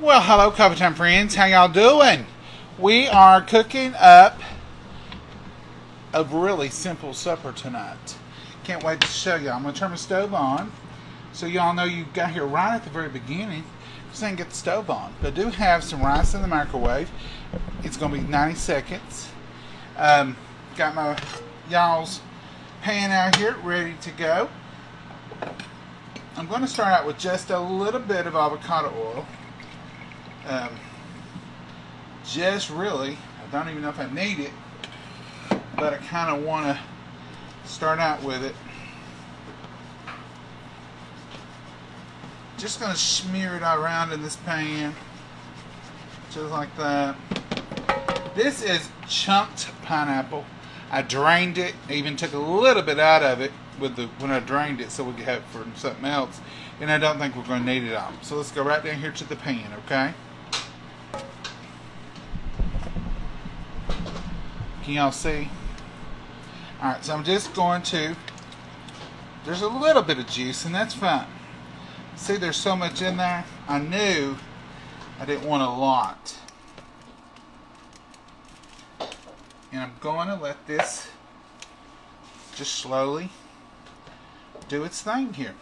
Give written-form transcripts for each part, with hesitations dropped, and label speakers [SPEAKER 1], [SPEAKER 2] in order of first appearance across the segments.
[SPEAKER 1] Well, hello, Coffee Time friends. How y'all doing? We are cooking up a really simple supper tonight. Can't wait to show y'all. I'm going to turn my stove on so y'all know you got here right at the very beginning. Just didn't get the stove on. But I do have some rice in the microwave. It's going to be 90 seconds. Got my y'all's pan out here ready to go. I'm going to start out with just a little bit of avocado oil. Just really, I don't even know if I need it, but I kind of want to start out with it. Just going to smear it all around in this pan, just like that. This is chunked pineapple. I drained it, even took a little bit out of it when I drained it so we could have it for something else, and I don't think we're going to need it all. So let's go right down here to the pan, okay? Can y'all see? Alright, so I'm just going to, there's a little bit of juice, and that's fine. See, there's so much in there. I knew I didn't want a lot. And I'm going to let this just slowly do its thing here.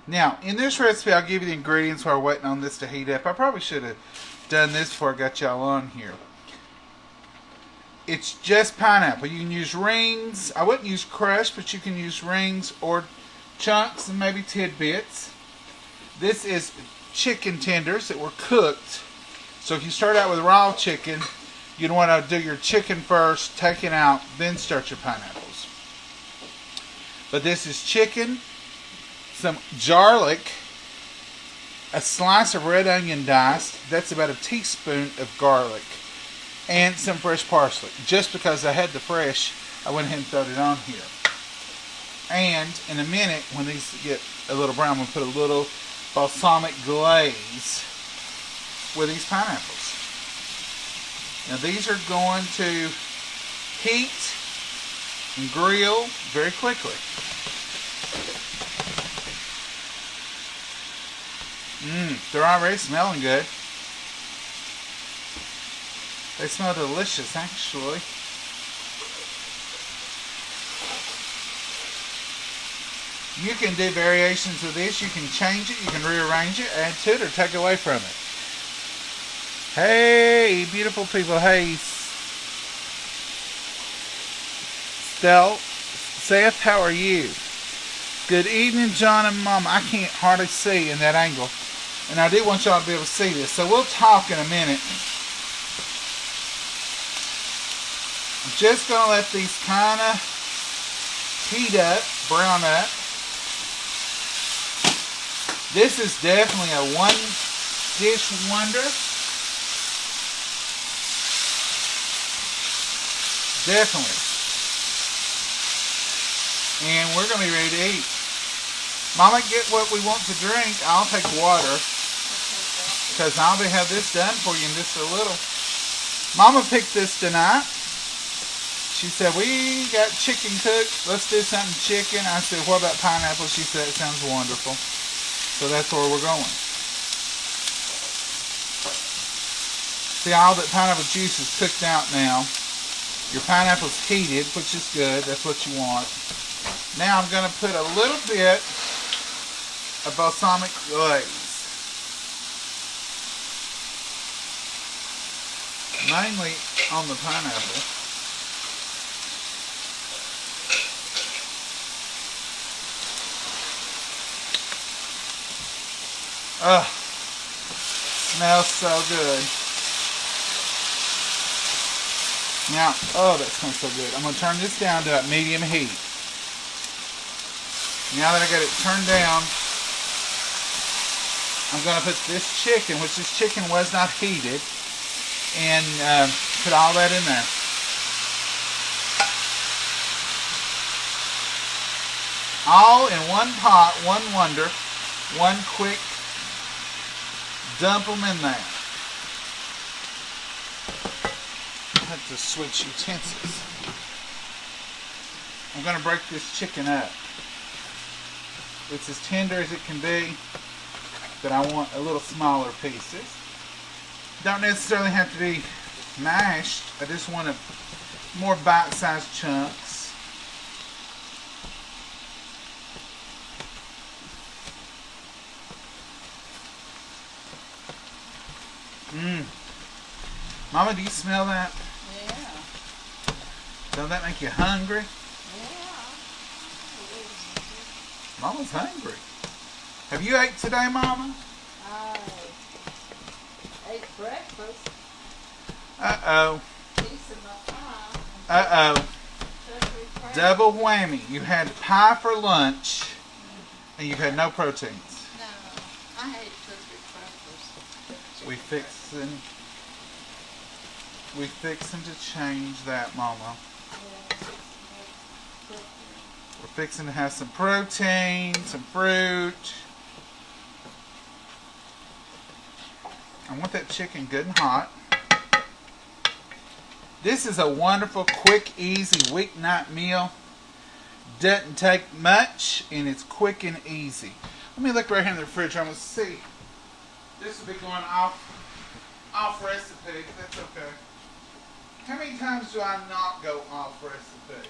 [SPEAKER 1] Now, in this recipe, I'll give you the ingredients while we're waiting on this to heat up. I probably should have done this before I got y'all on here. It's just pineapple. You can use rings. I wouldn't use crushed, but you can use rings or chunks and maybe tidbits. This is chicken tenders that were cooked. So if you start out with raw chicken, you'd want to do your chicken first, take it out, then start your pineapples. But this is chicken, some garlic, a slice of red onion diced. That's about a teaspoon of garlic. And some fresh parsley. Just because I had the fresh, I went ahead and throwed it on here. And in a minute, when these get a little brown, we'll put a little balsamic glaze with these pineapples. Now these are going to heat and grill very quickly. They're already smelling good. They smell delicious, actually. You can do variations with this. You can change it, you can rearrange it, add to it, or take away from it. Hey, beautiful people. Hey, Seth, how are you? Good evening, John and Mom. I can't hardly see in that angle. And I do want y'all to be able to see this. So we'll talk in a minute. I'm just going to let these kind of heat up, brown up. This is definitely a one dish wonder. Definitely. And we're going to be ready to eat. Mama, get what we want to drink. I'll take water. Because I'll have this done for you in just a little. Mama picked this tonight. She said, we got chicken cooked. Let's do something chicken. I said, what about pineapple? She said, it sounds wonderful. So that's where we're going. See, all that pineapple juice is cooked out now. Your pineapple's heated, which is good. That's what you want. Now I'm going to put a little bit of balsamic glaze. Mainly on the pineapple. Smells so good. Now, that smells so good. I'm going to turn this down to medium heat. Now that I got it turned down, I'm going to put this chicken, which this chicken was not heated, and put all that in there. All in one pot, one wonder, one quick dump them in there. I have to switch utensils. I'm going to break this chicken up. It's as tender as it can be. but I want a little smaller pieces. Don't necessarily have to be mashed. I just want a more bite-sized chunks. Mama, do you smell that?
[SPEAKER 2] Yeah.
[SPEAKER 1] Doesn't that make you hungry?
[SPEAKER 2] Yeah.
[SPEAKER 1] Mama's hungry. Have you ate today, Mama?
[SPEAKER 2] I ate breakfast.
[SPEAKER 1] Uh-oh.
[SPEAKER 2] Piece of my pie.
[SPEAKER 1] Uh-oh.
[SPEAKER 2] Country crackers.
[SPEAKER 1] Double whammy. You had pie for lunch, and you've had no proteins.
[SPEAKER 2] No, I hate country crackers.
[SPEAKER 1] We fixing to change that, Mama. We're fixing to have some protein, some fruit. I want that chicken good and hot. This is a wonderful, quick, easy weeknight meal. Doesn't take much, and it's quick and easy. Let me look right here in the refrigerator. I'm going to see. This will be going off recipe, but that's okay. How many times do I not go off recipe?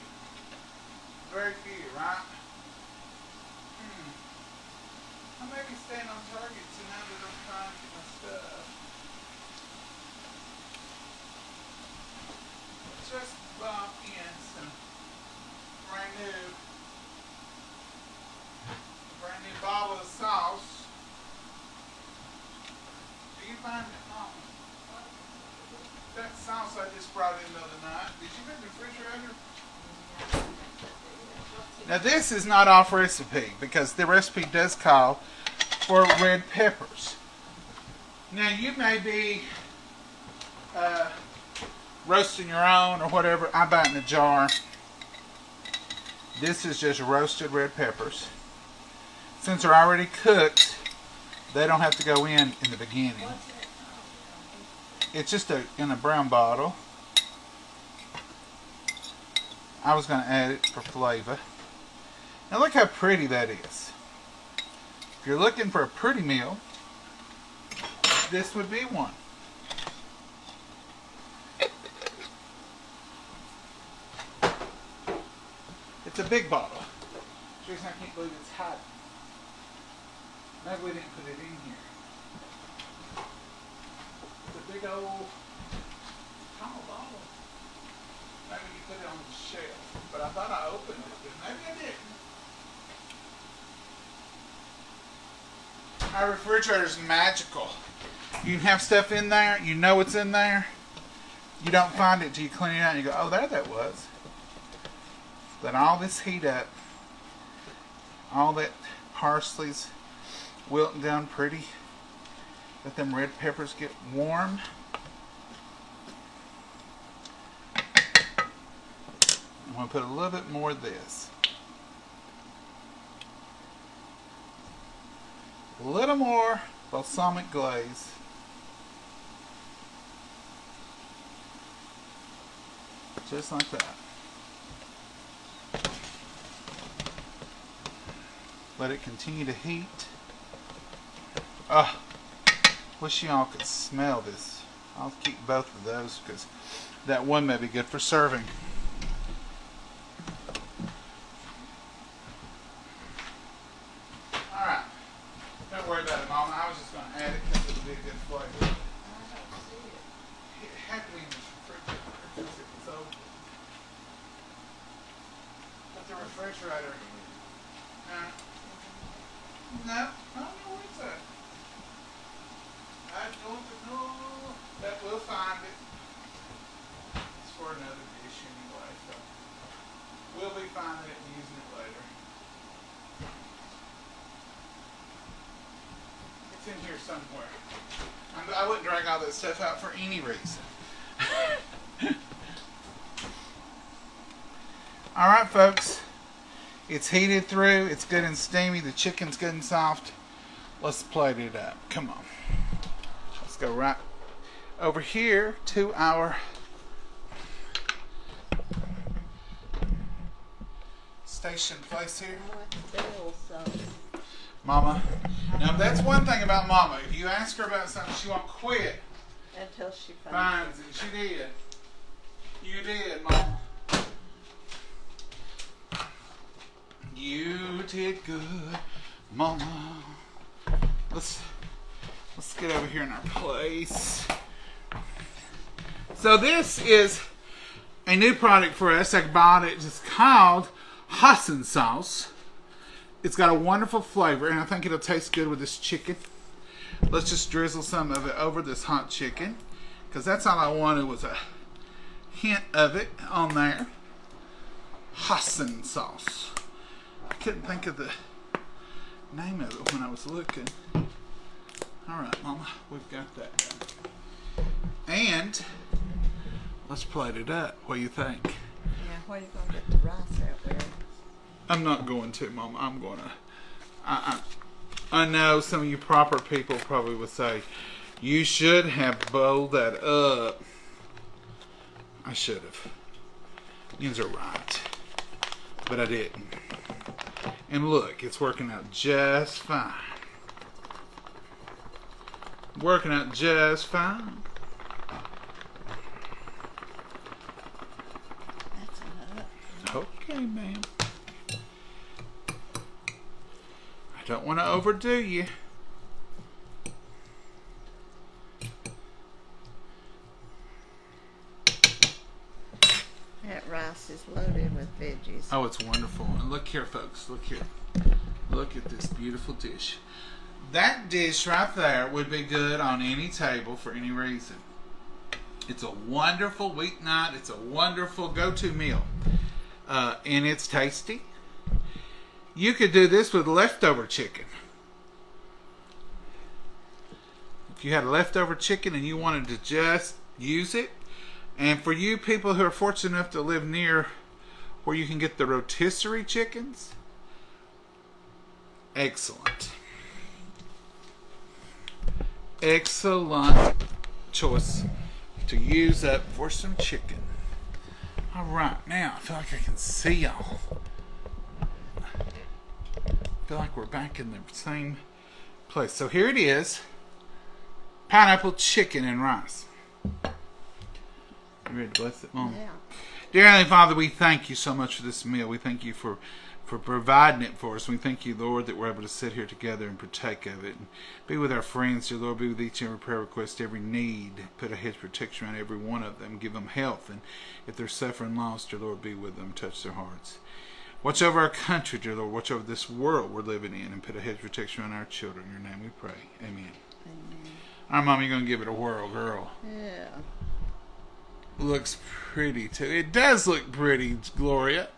[SPEAKER 1] Very few, right? I may be staying on target so now that I'm trying to get my stuff. Just bump in some brand new bottle of sauce. Do you find it, Mama? That sauce I just brought in the other night. Did you put it in the refrigerator? Now this is not off recipe because the recipe does call for red peppers. Now you may be roasting your own or whatever. I buy it in a jar. This is just roasted red peppers. Since they're already cooked, they don't have to go in the beginning. It's just in a brown bottle. I was going to add it for flavor. Now look how pretty that is. If you're looking for a pretty meal, this would be one. It's a big bottle. The reason I can't believe it's hot. Maybe we didn't put it in here. It's a big old tall bottle. Maybe you put it on the shelf. But I thought I opened it, but maybe I didn't. Our refrigerator is magical. You can have stuff in there, you know it's in there. You don't find it till you clean it out and you go, oh, there that was. Let all this heat up. All that parsley's wilting down pretty. Let them red peppers get warm. I'm going to put a little bit more of this. A little more balsamic glaze. Just like that. Let it continue to heat. Wish y'all could smell this. I'll keep both of those because that one may be good for serving. Alright. Don't worry about it, Mama. I was just going to add it because it would be a good flavor.
[SPEAKER 2] I don't see it.
[SPEAKER 1] It had to be in the refrigerator because it was open. But the refrigerator. No, I don't know where it's at. I don't know. But we'll find it. It's for another dish anyway, so we'll be finding it and using it later. It's in here somewhere. I wouldn't drag all that stuff out for any reason. Alright, folks. It's heated through. It's good and steamy. The chicken's good and soft. Let's plate it up. Come on. Let's go right over here to our station place here.
[SPEAKER 2] I like the bell sauce.
[SPEAKER 1] Mama. Now that's one thing about Mama. If you ask her about something, she won't quit.
[SPEAKER 2] Until she finds
[SPEAKER 1] Finds it. She did. You did, Mama. You did good, Mama. Let's get over here in our place. So this is a new product for us. I bought it. It's called Hassan sauce. It's got a wonderful flavor, and I think it'll taste good with this chicken. Let's just drizzle some of it over this hot chicken, because that's all I wanted was a hint of it on there. Hassan sauce. I couldn't think of the name of it when I was looking. All right, Mama, we've got that done. And let's plate it up. What do you think?
[SPEAKER 2] Yeah, where are you going to get the rice out there?
[SPEAKER 1] I'm not going to, Mama. I'm going to. I know some of you proper people probably would say, you should have bowled that up. I should have. Yous are right. But I didn't. And look, it's working out just fine. Working out just fine.
[SPEAKER 2] That's enough.
[SPEAKER 1] Okay, ma'am. I don't want to overdo you.
[SPEAKER 2] That rice is loaded with veggies.
[SPEAKER 1] Oh, it's wonderful. And look here, folks. Look here. Look at this beautiful dish. That dish right there would be good on any table for any reason. It's a wonderful weeknight. It's a wonderful go-to meal. And it's tasty. You could do this with leftover chicken. If you had leftover chicken and you wanted to just use it, and for you people who are fortunate enough to live near where you can get the rotisserie chickens, excellent. Excellent choice to use up for some chicken. Alright, now I feel like I can see y'all. I feel like we're back in the same place. So here it is. Pineapple chicken and rice. You ready to bless it, Mom?
[SPEAKER 2] Yeah.
[SPEAKER 1] Dear Heavenly Father, we thank you so much for this meal. We thank you for providing it for us. We thank you, Lord, that we're able to sit here together and partake of it. And be with our friends, dear Lord. Be with each and every prayer request, every need. Put a hedge of protection around every one of them. Give them health. And if they're suffering loss, dear Lord, be with them. Touch their hearts. Watch over our country, dear Lord. Watch over this world we're living in. And put a hedge of protection around our children. In your name we pray. Amen.
[SPEAKER 2] Amen.
[SPEAKER 1] All right, Mom, you're going to give it a whirl, girl.
[SPEAKER 2] Yeah.
[SPEAKER 1] Looks pretty, too. It does look pretty, Gloria.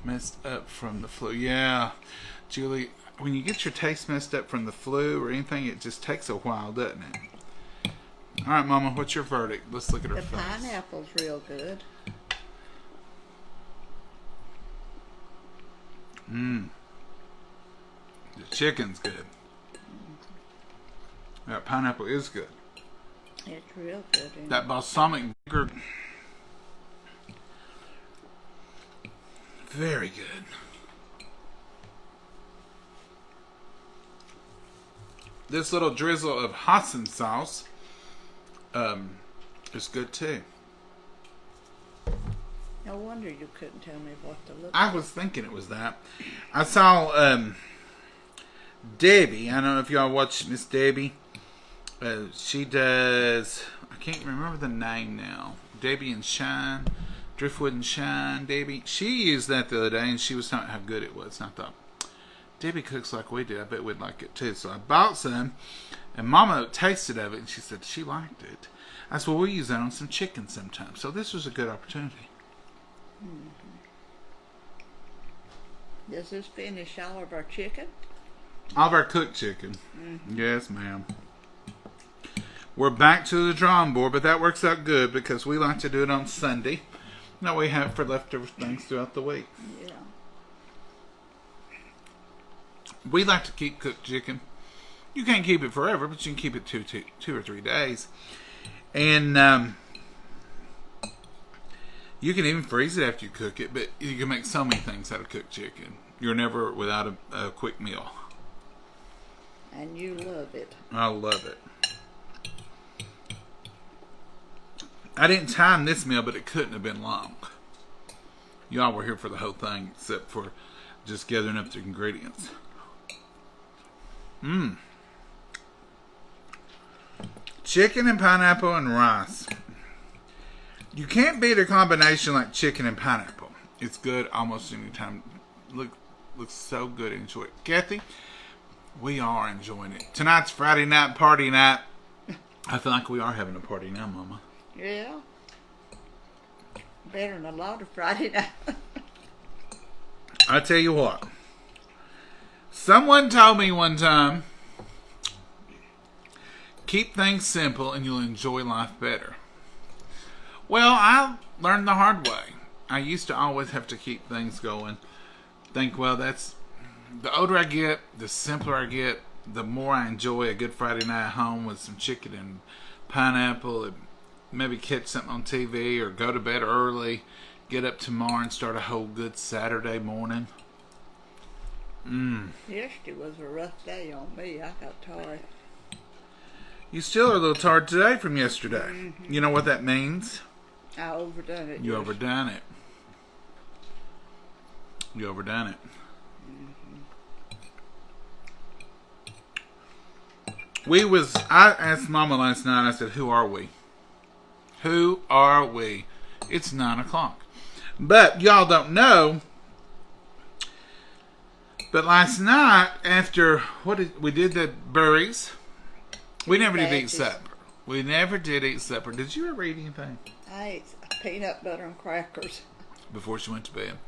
[SPEAKER 1] Messed up from the flu. Yeah, Julie, when you get your taste messed up from the flu or anything, it just takes a while, doesn't it? All right, Mama, what's your verdict? Let's look at her
[SPEAKER 2] The
[SPEAKER 1] face.
[SPEAKER 2] pineapple's real good.
[SPEAKER 1] The chicken's good. That pineapple is good.
[SPEAKER 2] It's real good.
[SPEAKER 1] That balsamic vinegar, very good. This little drizzle of Hassan sauce is good too.
[SPEAKER 2] No wonder you couldn't tell me what to look
[SPEAKER 1] I was thinking it was that. I saw Debbie. I don't know if y'all watch Miss Debbie. She does, I can't remember the name now. Debbie and Shine. Driftwood and Shine, Debbie. She used that the other day and she was talking how good it was. And I thought, Debbie cooks like we do. I bet we'd like it too. So I bought some and Mama tasted of it and she said she liked it. I said, well, we'll use that on some chicken sometime. So this was a good opportunity.
[SPEAKER 2] Does this finish all of our chicken?
[SPEAKER 1] All of our cooked chicken. Yes, ma'am. We're back to the drawing board, but that works out good because we like to do it on Sunday. Now we have for leftover things throughout the week.
[SPEAKER 2] Yeah.
[SPEAKER 1] We like to keep cooked chicken. You can't keep it forever, but you can keep it two or 3 days. And you can even freeze it after you cook it, but you can make so many things out of cooked chicken. you're never without a quick meal.
[SPEAKER 2] And you love it.
[SPEAKER 1] I love it. I didn't time this meal, but it couldn't have been long. Y'all were here for the whole thing, except for just gathering up the ingredients. Chicken and pineapple and rice. You can't beat a combination like chicken and pineapple. It's good almost any time. Looks so good. Enjoy it. Kathy, we are enjoying it. Tonight's Friday night party night. I feel like we are having a party now, Mama.
[SPEAKER 2] Yeah. Better than a lot of Friday night.
[SPEAKER 1] I tell you what. Someone told me one time, keep things simple and you'll enjoy life better. Well, I learned the hard way. I used to always have to keep things going. Think, well, that's the older I get, the simpler I get, the more I enjoy a good Friday night at home with some chicken and pineapple, and maybe catch something on TV or go to bed early, get up tomorrow and start a whole good Saturday morning.
[SPEAKER 2] Yesterday was a rough day on me. I got tired.
[SPEAKER 1] You still are a little tired today from yesterday. You know what that means?
[SPEAKER 2] I overdone it.
[SPEAKER 1] You overdone it. You overdone it. I asked Mama last night, I said, who are we? Who are we? It's 9 o'clock. But y'all don't know. But last night, after we did the berries, we never did eat supper. We never did eat supper. Did you ever eat anything?
[SPEAKER 2] I ate peanut butter and crackers.
[SPEAKER 1] Before she went to bed.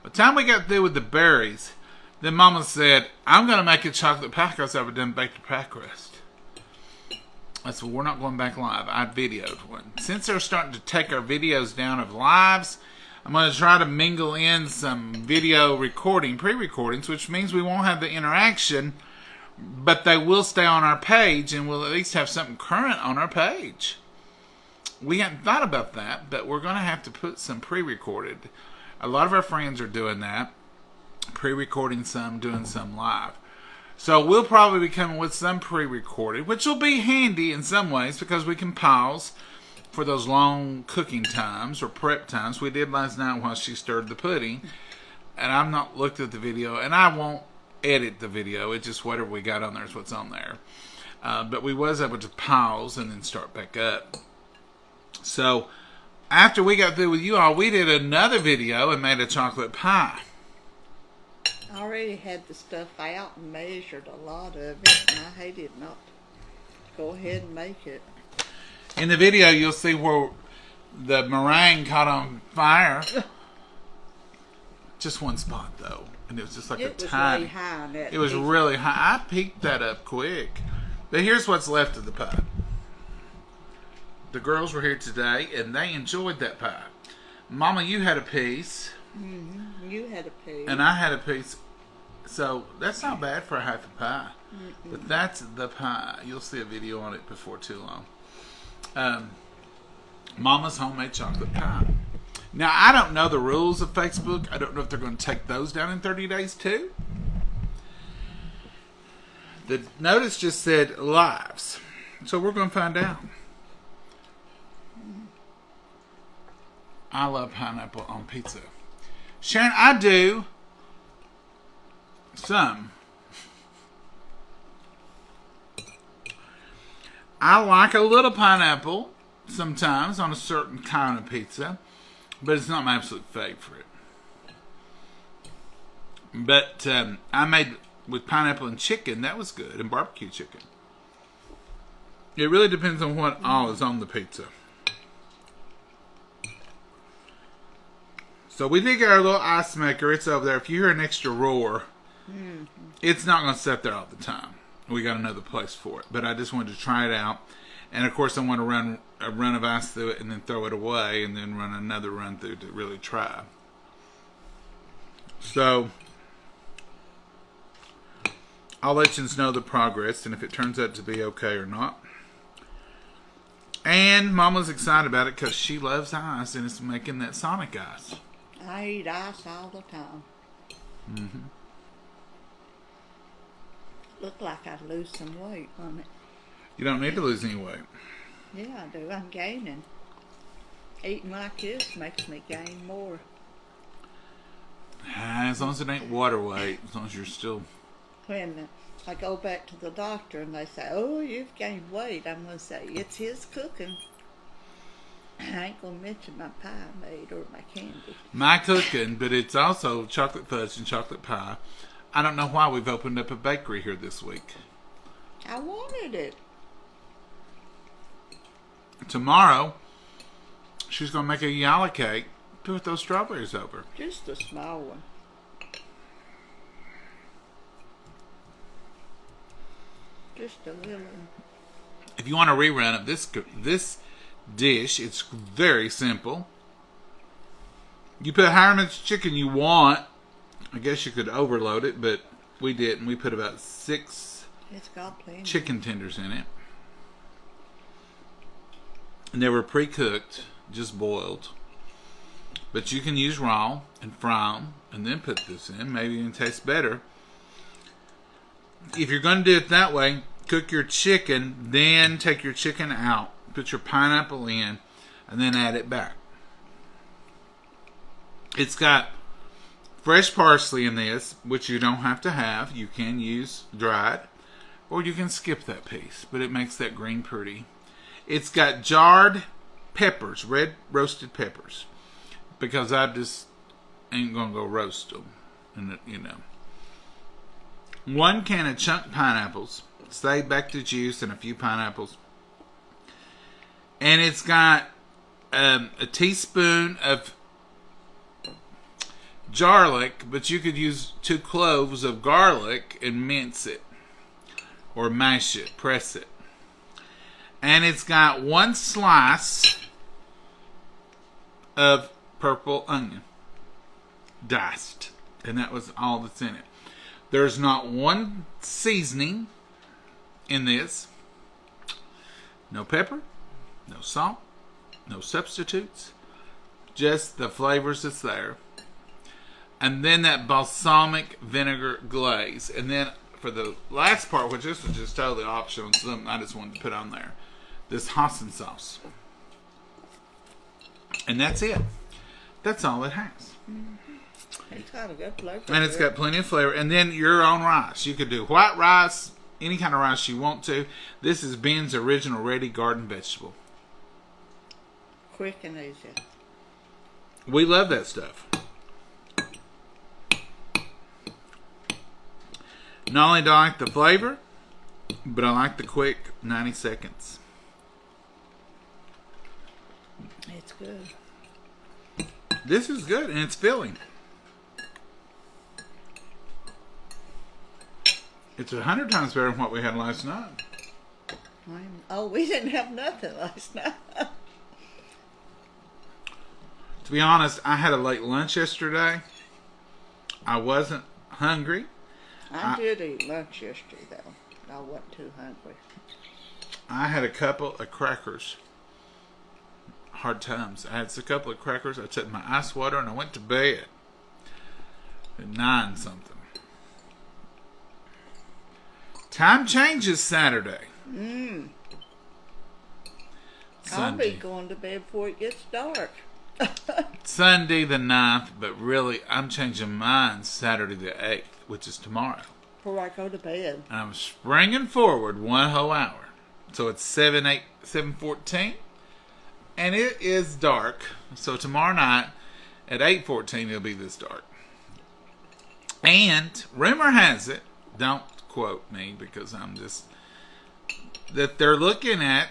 [SPEAKER 1] By the time we got through with the berries, then Mama said, I'm going to make a chocolate pie because I've done baked a pie crust. I said, well, we're not going back live. I videoed one. Since they're starting to take our videos down of lives, I'm going to try to mingle in some video recording, pre-recordings, which means we won't have the interaction, but they will stay on our page, and we'll at least have something current on our page. We hadn't thought about that, but we're going to have to put some pre-recorded. A lot of our friends are doing that, pre-recording some, doing some live. So we'll probably be coming with some pre-recorded, which will be handy in some ways because we can pause for those long cooking times or prep times. We did last night while she stirred the pudding, and I've not looked at the video, and I won't edit the video. It's just whatever we got on there is what's on there. But we was able to pause and then start back up. So after we got through with you all, we did another video and made a chocolate pie.
[SPEAKER 2] I already had the stuff out and measured a lot of it, and I hated not to go ahead and make it.
[SPEAKER 1] In the video, you'll see where the meringue caught on fire. Just one spot, though. And it was just like
[SPEAKER 2] It
[SPEAKER 1] a
[SPEAKER 2] was
[SPEAKER 1] tiny...
[SPEAKER 2] really high on that
[SPEAKER 1] It was
[SPEAKER 2] piece.
[SPEAKER 1] really high. I peeked that up quick. But here's what's left of the pie. The girls were here today, and they enjoyed that pie. Mama, you had a piece.
[SPEAKER 2] Mm-hmm. You had a piece.
[SPEAKER 1] And I had a piece. So that's not bad for a half a pie. Mm-mm. But that's the pie. You'll see a video on it before too long. Mama's homemade chocolate pie. Now, I don't know the rules of Facebook. I don't know if they're going to take those down in 30 days too. The notice just said lives. So we're going to find out. I love pineapple on pizza. Sharon, I do. Some. I like a little pineapple sometimes on a certain kind of pizza, but it's not my absolute favorite. But I made with pineapple and chicken. That was good, and barbecue chicken. It really depends on what all is on the pizza. So we did get our little ice maker. It's over there. If you hear an extra roar, it's not going to sit there all the time. We got another place for it. But I just wanted to try it out. And of course I want to run a run of ice through it and then throw it away and then run another run through to really try. So I'll let you know the progress and if it turns out to be okay or not. And Mama's excited about it because she loves ice and it's making that Sonic ice.
[SPEAKER 2] I eat ice all the time.
[SPEAKER 1] Mm-hmm.
[SPEAKER 2] Look like I'd lose some weight on it.
[SPEAKER 1] You don't need to lose any weight.
[SPEAKER 2] Yeah, I do. I'm gaining. Eating like this makes me gain more.
[SPEAKER 1] As long as it ain't water weight, as long as you're still...
[SPEAKER 2] When I go back to the doctor and they say, "Oh, you've gained weight," I'm going to say, "It's his cooking." I ain't going to mention my pie I made or my candy.
[SPEAKER 1] My cooking, but it's also chocolate fudge and chocolate pie. I don't know why we've opened up a bakery here this week.
[SPEAKER 2] I wanted it.
[SPEAKER 1] Tomorrow, she's going to make a yalla cake. Put those strawberries over.
[SPEAKER 2] Just a small one. Just a little one.
[SPEAKER 1] If you want a rerun of this dish, it's very simple. You put however much chicken you want. I guess you could overload it, but we didn't. We put about 6
[SPEAKER 2] It's got plenty.
[SPEAKER 1] chicken tenders in it. And they were pre-cooked, just boiled. But you can use raw and fry them and then put this in. Maybe it tastes better. If you're going to do it that way, cook your chicken, then take your chicken out. Put your pineapple in, and then add it back. It's got fresh parsley in this, which you don't have to have. You can use dried, or you can skip that piece, but it makes that green pretty. It's got jarred peppers, red roasted peppers, because I just ain't going to go roast them. And, 1 can of chunk pineapples, saved back to juice, and a few pineapples. And it's got a teaspoon of garlic, but you could use 2 cloves of garlic and mince it, or mash it, press it. And it's got 1 slice of purple onion, diced, and that was all that's in it. There's not 1 seasoning in this. No pepper, no salt, no substitutes, just the flavors that's there. And then that balsamic vinegar glaze. And then for the last part, which this was just totally optional, something I just wanted to put on there, this Hassan sauce. And that's it. That's all it has.
[SPEAKER 2] It's got a good flavor.
[SPEAKER 1] And it's got plenty of flavor. And then your own rice. You could do white rice, any kind of rice you want to. This is Ben's original ready garden vegetable.
[SPEAKER 2] Quick and easy.
[SPEAKER 1] We love that stuff. Not only do I like the flavor, but I like the quick 90 seconds.
[SPEAKER 2] It's good.
[SPEAKER 1] This is good, and it's filling. It's 100 times better than what we had last night.
[SPEAKER 2] We didn't have nothing last night.
[SPEAKER 1] To be honest, I had a late lunch yesterday. I wasn't hungry.
[SPEAKER 2] I did eat lunch yesterday, though. I wasn't too hungry.
[SPEAKER 1] I had a couple of crackers. Hard times. I had a couple of crackers. I took my ice water and I went to bed at 9 something. Time changes Saturday.
[SPEAKER 2] I'll be going to bed before it gets dark.
[SPEAKER 1] Sunday the 9th, but really I'm changing mine Saturday the 8th, which is tomorrow.
[SPEAKER 2] Before I go to bed.
[SPEAKER 1] And I'm springing forward 1 whole hour. So it's 7:14. And it is dark. So tomorrow night at 8:14 it'll be this dark. And rumor has it, don't quote me because I'm just, that they're looking at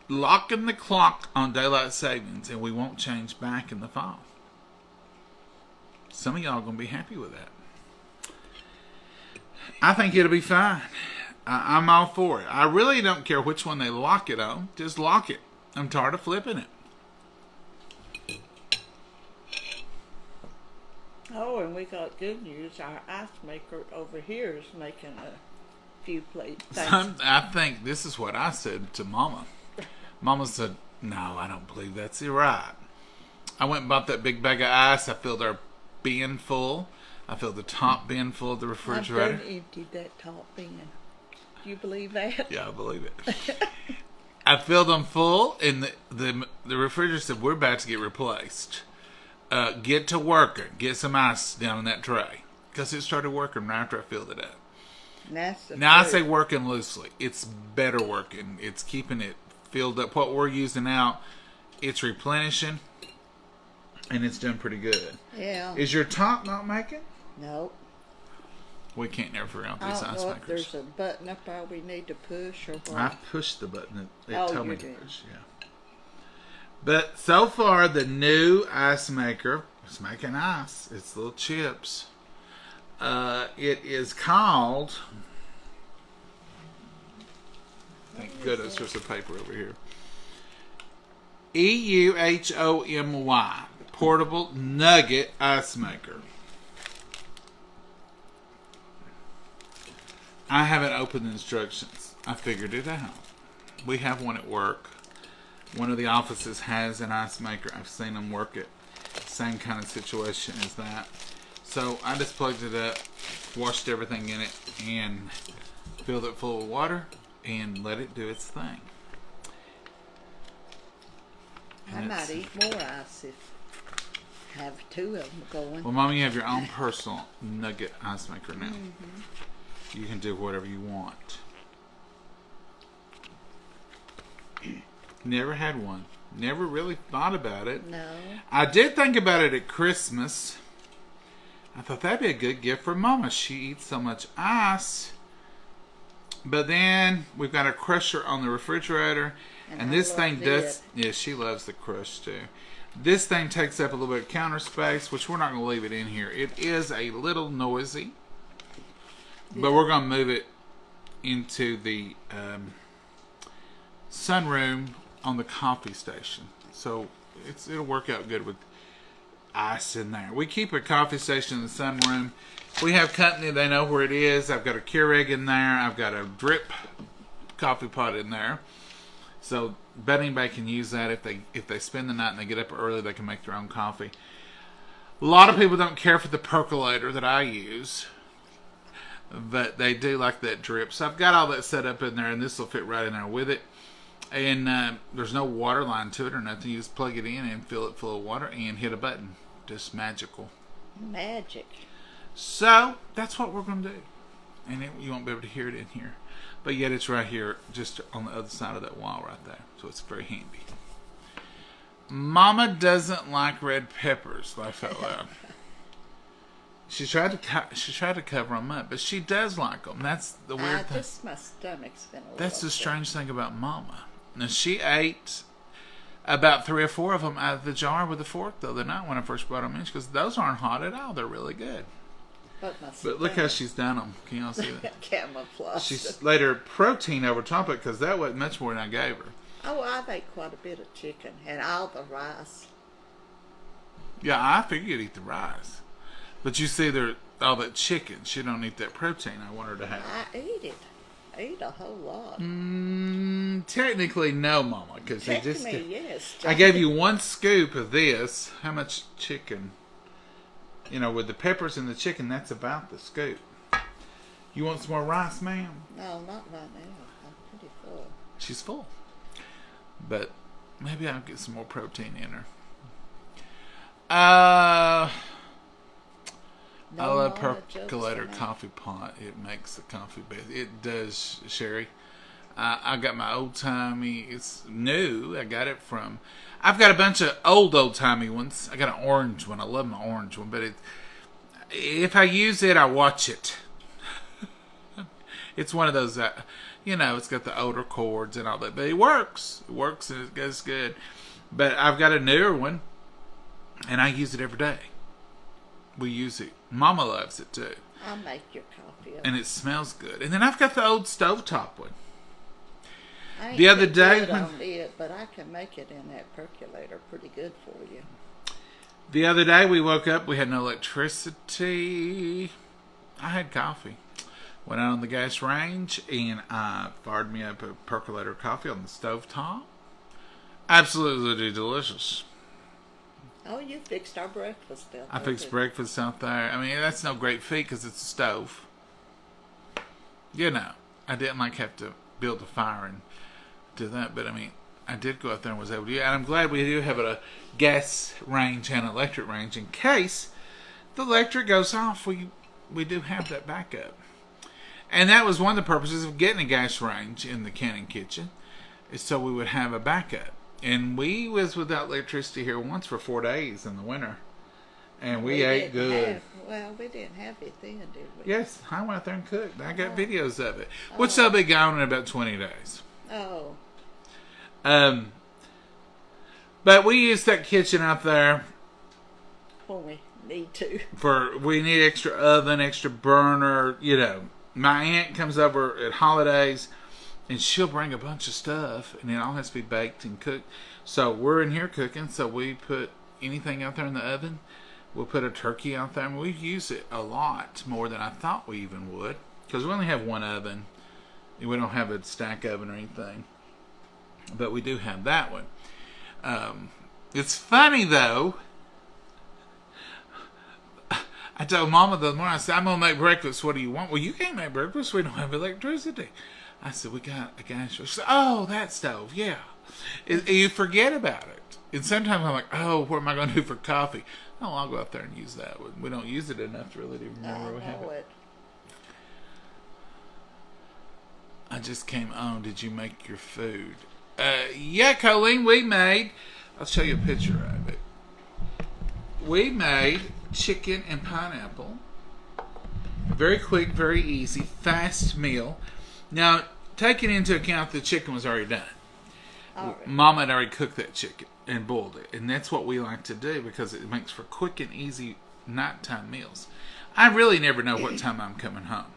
[SPEAKER 1] locking the clock on daylight savings and we won't change back in the fall. Some of y'all are going to be happy with that. I think it'll be fine. I'm all for it. I really don't care which one they lock it on. Just lock it. I'm tired of flipping it.
[SPEAKER 2] Oh, and we got good news. Our ice maker over here is making a few plates.
[SPEAKER 1] I think this is what I said to Mama. Mama said, "No, I don't believe that's right." I went and bought that big bag of ice. I filled our bin full. I filled the top bin full of the refrigerator.
[SPEAKER 2] I've done emptied that top bin. Do you believe that?
[SPEAKER 1] Yeah, I believe it. I filled them full, and the refrigerator said, we're about to get replaced. Get to working. Get some ice down in that tray. Because it started working right after I filled it up. Now I say working loosely. It's better working. It's keeping it filled up. What we're using out, it's replenishing, and it's done pretty good.
[SPEAKER 2] Yeah.
[SPEAKER 1] Is your top not making?
[SPEAKER 2] Nope.
[SPEAKER 1] We can't never figure out
[SPEAKER 2] I
[SPEAKER 1] these
[SPEAKER 2] don't
[SPEAKER 1] ice
[SPEAKER 2] know if
[SPEAKER 1] makers.
[SPEAKER 2] there's a button up there we need to push or what.
[SPEAKER 1] I pushed the button that it
[SPEAKER 2] Oh,
[SPEAKER 1] told me
[SPEAKER 2] you
[SPEAKER 1] to
[SPEAKER 2] did.
[SPEAKER 1] push. Yeah. But so far, the new ice maker is making ice. It's little chips. It is called. Thank goodness there's a paper over here. EUHOMY Portable Nugget Ice Maker. I haven't opened the instructions. I figured it out. We have one at work. One of the offices has an ice maker. I've seen them work it. Same kind of situation as that. So I just plugged it up, washed everything in it, and filled it full of water and let it do its thing.
[SPEAKER 2] I might eat more ice if I have two of them going.
[SPEAKER 1] Well, Mom, you have your own personal nugget ice maker now. You can do whatever you want. Never had one. Never really thought about it.
[SPEAKER 2] No.
[SPEAKER 1] I did think about it at Christmas. I thought that'd be a good gift for Mama. She eats so much ice. But then we've got a crusher on the refrigerator. And this thing does... Yeah, she loves the crush too. This thing takes up a little bit of counter space, which we're not going to leave it in here. It is a little noisy. But we're going to move it into the sunroom on the coffee station. So it'll work out good with ice in there. We keep a coffee station in the sunroom. We have company, they know where it is. I've got a Keurig in there. I've got a drip coffee pot in there. So anybody can use that. If they spend the night and they get up early, they can make their own coffee. A lot of people don't care for the percolator that I use, but they do like that drip. So I've got all that set up in there, and this will fit right in there with it. And there's no water line to it or nothing. You just plug it in and fill it full of water and hit a button. Just magical.
[SPEAKER 2] Magic.
[SPEAKER 1] So that's what we're going to do. And you won't be able to hear it in here. But yet it's right here, just on the other side of that wall right there. So it's very handy. Mama doesn't like red peppers, laugh out loud. She tried to cover them up, but she does like them. That's the weird thing.
[SPEAKER 2] Just my stomach's been a little
[SPEAKER 1] That's the
[SPEAKER 2] upset.
[SPEAKER 1] strange thing about Mama. Now, she ate about 3 or 4 of them out of the jar with a fork the other night when I first brought them in. Because those aren't hot at all. They're really good. But look how she's done them. Can y'all see that?
[SPEAKER 2] Camouflage.
[SPEAKER 1] She's laid her protein over top of it because that wasn't much more than I gave her.
[SPEAKER 2] Oh, I've ate quite a bit of chicken and all the rice.
[SPEAKER 1] Yeah, I figured you'd eat the rice. But you see, all that chicken. She don't eat that protein I want her to have.
[SPEAKER 2] I eat it. I eat a whole lot.
[SPEAKER 1] Technically, no, Mama. Because
[SPEAKER 2] yes.
[SPEAKER 1] I gave you 1 scoop of this. How much chicken? You know, with the peppers and the chicken, that's about the scoop. You want some more rice, ma'am?
[SPEAKER 2] No, not right now. I'm pretty full.
[SPEAKER 1] She's full. But maybe I'll get some more protein in her. I love percolator coffee pot. It makes the coffee better. It does, Sherry. I got my old-timey. It's new. I got it from... I've got a bunch of old-timey ones. I got an orange one. I love my orange one. But if I use it, I watch it. It's one of those, it's got the older cords and all that. But it works. It works and it goes good. But I've got a newer one. And I use it every day. We use it. Mama loves it too.
[SPEAKER 2] I'll make your coffee.
[SPEAKER 1] And it smells good. And then I've got the old stovetop one.
[SPEAKER 2] I ain't
[SPEAKER 1] The other day,
[SPEAKER 2] good on it, but I can make it in that percolator pretty good for you.
[SPEAKER 1] The other day we woke up, we had no electricity. I had coffee. Went out on the gas range and I fired me up a percolator coffee on the stovetop. Absolutely delicious.
[SPEAKER 2] Oh, you fixed our breakfast out
[SPEAKER 1] I
[SPEAKER 2] there,
[SPEAKER 1] fixed
[SPEAKER 2] too.
[SPEAKER 1] breakfast out there. I mean, that's no great feat because it's a stove. You know, I didn't like have to build a fire and do that, but I mean, I did go out there and was able to. And I'm glad we do have a gas range and electric range in case the electric goes off. We do have that backup, and that was one of the purposes of getting a gas range in the Cannon kitchen, is so we would have a backup. And we was without electricity here once for 4 days in the winter, and we ate good.
[SPEAKER 2] We didn't have it then, did we?
[SPEAKER 1] Yes, I went out there and cooked. I got videos of it, which they'll be gone in about 20 days.
[SPEAKER 2] Oh.
[SPEAKER 1] But we use that kitchen out there
[SPEAKER 2] When we need to.
[SPEAKER 1] we need extra oven, extra burner. You know, my aunt comes over at holidays, and she'll bring a bunch of stuff, and it all has to be baked and cooked. So we're in here cooking, so we put anything out there in the oven. We'll put a turkey out there, and we use it a lot more than I thought we even would, because we only have one oven. We don't have a stack oven or anything, but we do have that one. It's funny though. I told Mama the morning, I said, I'm going to make breakfast. What do you want? Well, you can't make breakfast. We don't have electricity. I said, we got a gas stove. She said, oh, that stove, yeah. You forget about it. And sometimes I'm like, oh, what am I going to do for coffee? Oh, I'll go out there and use that one. We don't use it enough to really remember we have it. I just came on. Did you make your food? Yeah, Colleen, we made. I'll show you a picture of it. We made chicken and pineapple. Very quick, very easy, fast meal. Now, taking into account the chicken was already done. Right. Mama had already cooked that chicken and boiled it. And that's what we like to do because it makes for quick and easy nighttime meals. I really never know what time I'm coming home.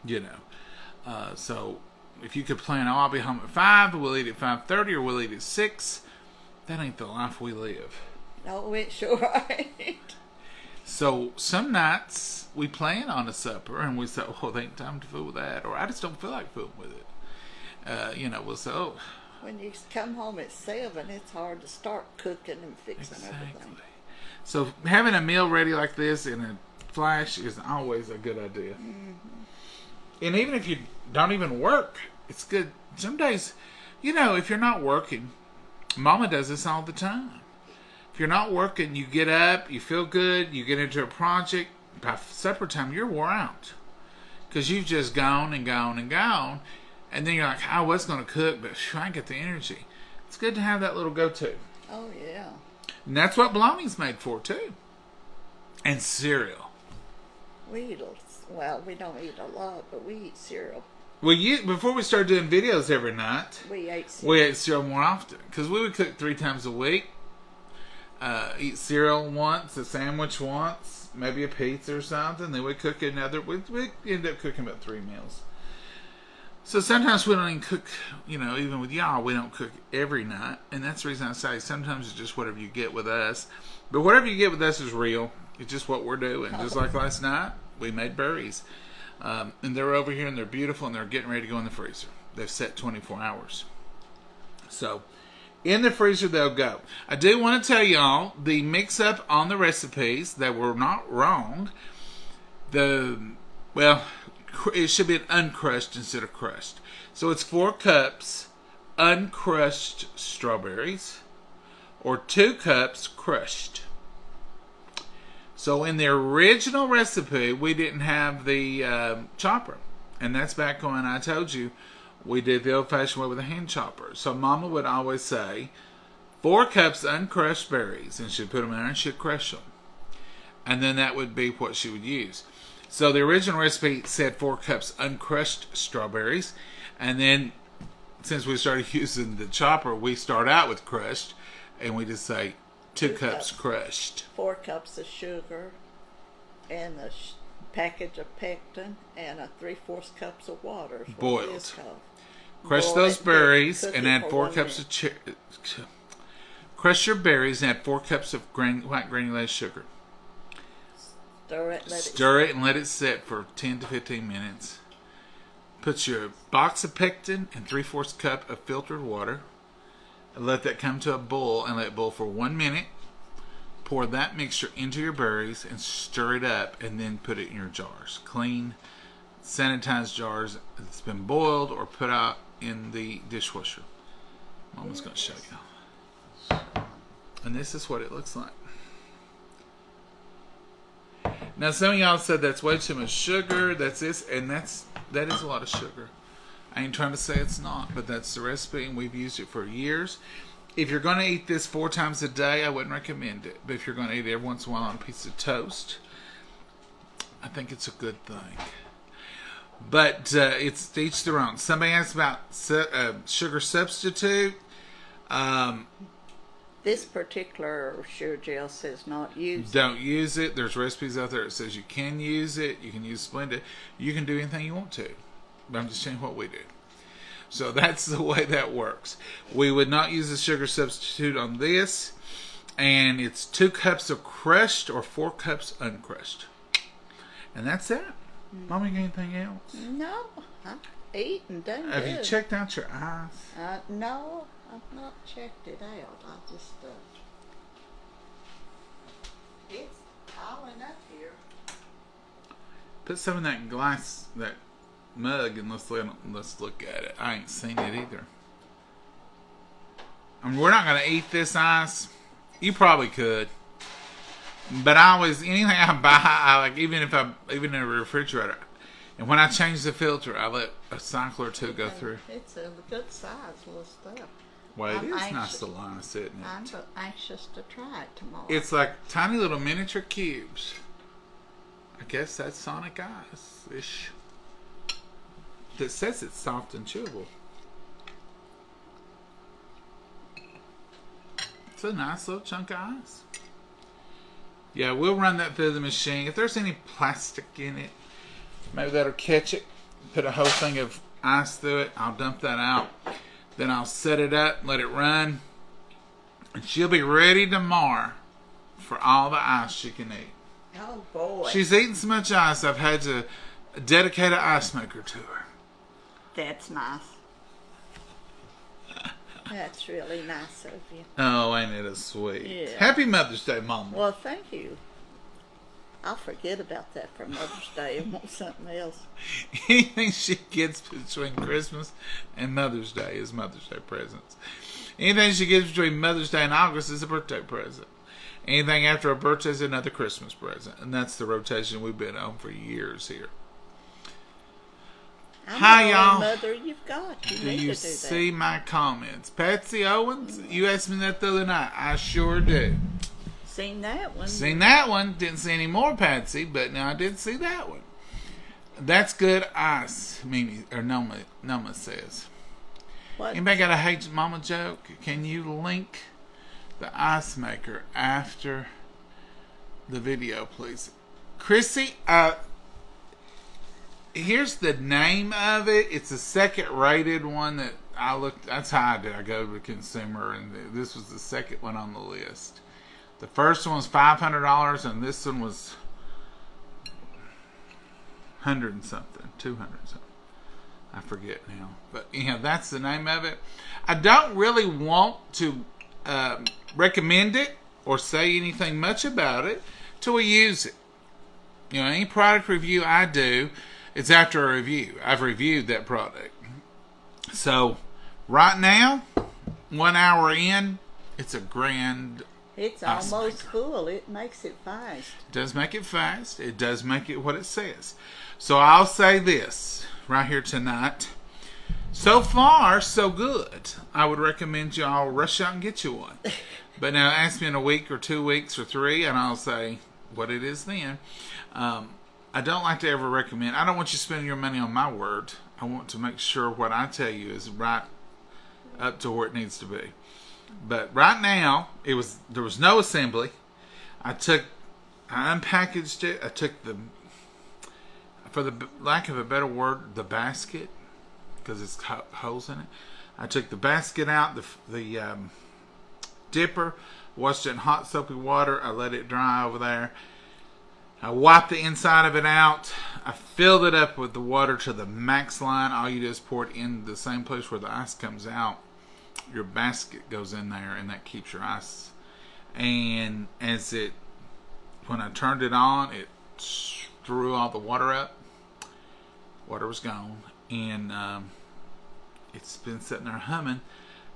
[SPEAKER 1] You know. So, if you could plan, oh, I'll be home at 5, we'll eat at 5:30, or we'll eat at 6. That ain't the life we live.
[SPEAKER 2] No, it sure ain't.
[SPEAKER 1] So some nights we plan on a supper and we say, oh, there ain't time to fool with that, or I just don't feel like fooling with it. You know, we'll say, oh.
[SPEAKER 2] When you come home at 7, it's hard to start cooking and fixing everything.
[SPEAKER 1] So having a meal ready like this in a flash is always a good idea. Mm-hmm. And even if you don't even work, it's good. Some days, you know, if you're not working, Mama does this all the time. If you're not working, you get up, you feel good, you get into a project. By supper time, you're wore out. Because you've just gone and gone and gone. And then you're like, I was going to cook, but I ain't got the energy. It's good to have that little go-to.
[SPEAKER 2] Oh, yeah.
[SPEAKER 1] And that's what bologna's made for, too. And cereal.
[SPEAKER 2] We don't eat a lot, but we eat cereal.
[SPEAKER 1] Well, before we started doing videos every night,
[SPEAKER 2] we ate
[SPEAKER 1] cereal more often. Because we would cook 3 times a week. Eat cereal once, a sandwich once, maybe a pizza or something. Then we'd cook another. We'd end up cooking about 3 meals. So sometimes we don't even cook, you know, even with y'all, we don't cook every night. And that's the reason I say sometimes it's just whatever you get with us. But whatever you get with us is real. It's just what we're doing. Just like last night, we made berries. And they're over here and they're beautiful and they're getting ready to go in the freezer. They've set 24 hours. So in the freezer they'll go. I do want to tell y'all the mix up on the recipes that were not wrong. It should be an uncrushed instead of crushed. So it's 4 cups uncrushed strawberries or 2 cups crushed. So in the original recipe, we didn't have the chopper. And that's back when I told you we did the old-fashioned way with a hand chopper. So Mama would always say 4 cups uncrushed berries, and she'd put them in there and she'd crush them. And then that would be what she would use. So the original recipe said 4 cups uncrushed strawberries. And then since we started using the chopper, we start out with crushed. And we just say 2 cups crushed.
[SPEAKER 2] 4 cups of sugar. And a package of pectin. And a 3/4 cups of water.
[SPEAKER 1] Boiled. Crush those berries and add 4 cups of crush your berries and add 4 cups of white granulated sugar. Stir it and let it sit for 10 to 15 minutes. Put your box of pectin and 3/4 cup of filtered water. And let that come to a boil and let it boil for 1 minute. pour that mixture into your berries and stir it up, and then put it in your jars. Clean, sanitized jars that's been boiled or put out in the dishwasher. Mama's going to show you. And this is what it looks like. Now, some of y'all said that's way too much sugar. That's this, and that is a lot of sugar. I ain't trying to say it's not, but that's the recipe, and we've used it for years. If you're going to eat this 4 times a day, I wouldn't recommend it. But if you're going to eat it every once in a while on a piece of toast, I think it's a good thing. But it's to each their own. Somebody asked about sugar substitute.
[SPEAKER 2] This particular sugar gel says not use.
[SPEAKER 1] Don't use it. There's recipes out there that says you can use it. You can use Splenda. You can do anything you want to. But I'm just saying what we do. So that's the way that works. We would not use a sugar substitute on this. And it's 2 cups of crushed or 4 cups uncrushed. And that's it. Mommy, got anything else?
[SPEAKER 2] No, I've eaten, done
[SPEAKER 1] Have
[SPEAKER 2] good.
[SPEAKER 1] you checked out your eyes?
[SPEAKER 2] No, I've not checked it out. I just, it's piling up here.
[SPEAKER 1] Put some in that glass, that mug, and let's look at it. I ain't seen it either. I mean, we're not going to eat this ice. You probably could. But I always, anything I buy, even in a refrigerator, and when I change the filter, I let a cycle or 2 go through.
[SPEAKER 2] It's a good size little stuff.
[SPEAKER 1] Well,
[SPEAKER 2] I'm
[SPEAKER 1] it is
[SPEAKER 2] anxious-
[SPEAKER 1] nice to line, isn't it?
[SPEAKER 2] I'm anxious to try it tomorrow.
[SPEAKER 1] It's like tiny little miniature cubes. I guess that's Sonic Ice-ish. That says it's soft and chewable. It's a nice little chunk of ice. Yeah, we'll run that through the machine. If there's any plastic in it, maybe that'll catch it. Put a whole thing of ice through it. I'll dump that out. Then I'll set it up, let it run. And she'll be ready tomorrow for all the ice she can eat.
[SPEAKER 2] Oh, boy.
[SPEAKER 1] She's eaten so much ice, I've had to dedicate an ice maker to her.
[SPEAKER 2] That's nice. That's really nice of you.
[SPEAKER 1] Oh, ain't it a sweet?
[SPEAKER 2] Yeah.
[SPEAKER 1] Happy Mother's Day, Mama.
[SPEAKER 2] Well, thank you. I'll forget about that for Mother's Day and want something else.
[SPEAKER 1] Anything she gets between Christmas and Mother's Day is Mother's Day presents. Anything she gets between Mother's Day and August is a birthday present. Anything after a birthday is another Christmas present. And that's the rotation we've been on for years here.
[SPEAKER 2] I'm
[SPEAKER 1] Hi,
[SPEAKER 2] the
[SPEAKER 1] y'all.
[SPEAKER 2] only mother you've got. You
[SPEAKER 1] Do
[SPEAKER 2] need
[SPEAKER 1] you
[SPEAKER 2] to do
[SPEAKER 1] see my comments? Patsy Owens, you asked me that the other night. I sure do.
[SPEAKER 2] that. Seen that one.
[SPEAKER 1] Seen that one. Didn't see any more, Patsy, but now I did see that one. That's good ice, Mimi, or Noma says.
[SPEAKER 2] What?
[SPEAKER 1] Anybody got a Hate Mama joke? Can you link the ice maker after the video, please? Chrissy, here's the name of it. It's a second rated one that I looked. That's how I did. I go to the consumer, and this was the second one on the list. The first one was $500, and this one was 100 and something, 200 something. I forget now, but that's the name of it. I don't really want to recommend it or say anything much about it till we use it. Any product review I do, it's after a review. I've reviewed that product. So, right now, 1 hour in, it's a grand.
[SPEAKER 2] It's
[SPEAKER 1] ice
[SPEAKER 2] almost
[SPEAKER 1] maker.
[SPEAKER 2] full. It makes it fast.
[SPEAKER 1] It does make it fast. It does make it what it says. So I'll say this right here tonight. So far, so good. I would recommend you all rush out and get you one. But now ask me in a week or 2 weeks or 3, and I'll say what it is then. I don't like to ever recommend. I don't want you spending your money on my word. I want to make sure what I tell you is right up to where it needs to be. But right now, there was no assembly. I unpackaged it. I took for the lack of a better word, the basket, because it's got holes in it. I took the basket out, the dipper, washed it in hot soapy water. I let it dry over there. I wiped the inside of it out. I filled it up with the water to the max line. All you do is pour it in the same place where the ice comes out. Your basket goes in there, and that keeps your ice And when I turned it on, it threw all the water up. Water was gone, and it's been sitting there humming,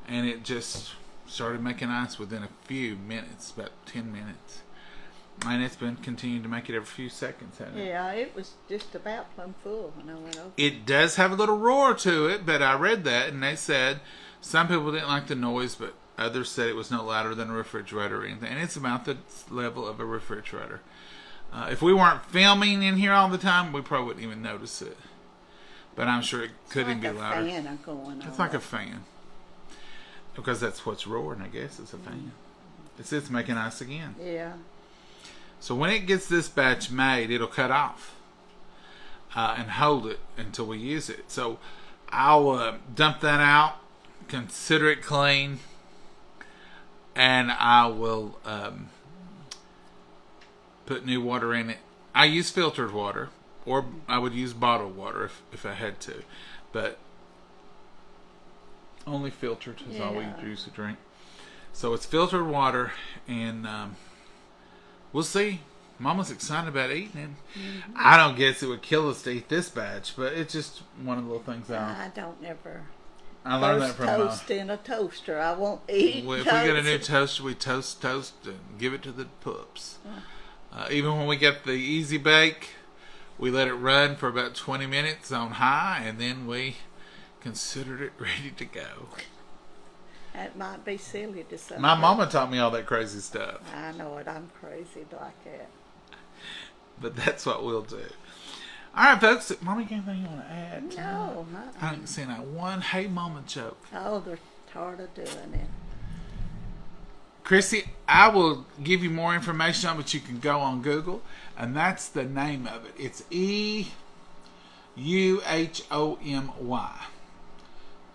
[SPEAKER 1] and it just started making ice within a few minutes, about 10 minutes. And it's been continuing to make it every few seconds, hasn't it?
[SPEAKER 2] Yeah, it was just about plumb full when I went over.
[SPEAKER 1] It does have a little roar to it, but I read that, and they said some people didn't like the noise, but others said it was no louder than a refrigerator or anything. And it's about the level of a refrigerator. If we weren't filming in here all the time, we probably wouldn't even notice it. But I'm sure it couldn't be louder.
[SPEAKER 2] It's like a fan going on.
[SPEAKER 1] It's like a fan. Because that's what's roaring, I guess. It's a fan. It's making ice again.
[SPEAKER 2] Yeah.
[SPEAKER 1] So when it gets this batch made, it'll cut off and hold it until we use it. So I'll dump that out, consider it clean, and I will put new water in it. I use filtered water, or I would use bottled water if I had to, but only filtered is all we use to drink. So it's filtered water, and we'll see. Mama's excited about eating it. Mm-hmm. I don't guess it would kill us to eat this batch, but it's just one of the little things
[SPEAKER 2] I don't ever.
[SPEAKER 1] I learned that from
[SPEAKER 2] toast in a toaster. I won't eat.
[SPEAKER 1] Well, if we get a new toaster, we toast and give it to the pups. Even when we get the easy bake, we let it run for about 20 minutes on high, and then we considered it ready to go.
[SPEAKER 2] That might be silly to say.
[SPEAKER 1] My mama taught me all that crazy stuff.
[SPEAKER 2] I know it. I'm crazy like that.
[SPEAKER 1] But that's what we'll do. All right, folks. Mama, you got anything you want to add?
[SPEAKER 2] No.
[SPEAKER 1] I haven't seen that one Hey Mama joke.
[SPEAKER 2] Oh, they're tired of doing it.
[SPEAKER 1] Chrissy, I will give you more information on it, but you can go on Google, and that's the name of it. It's EUHOMY.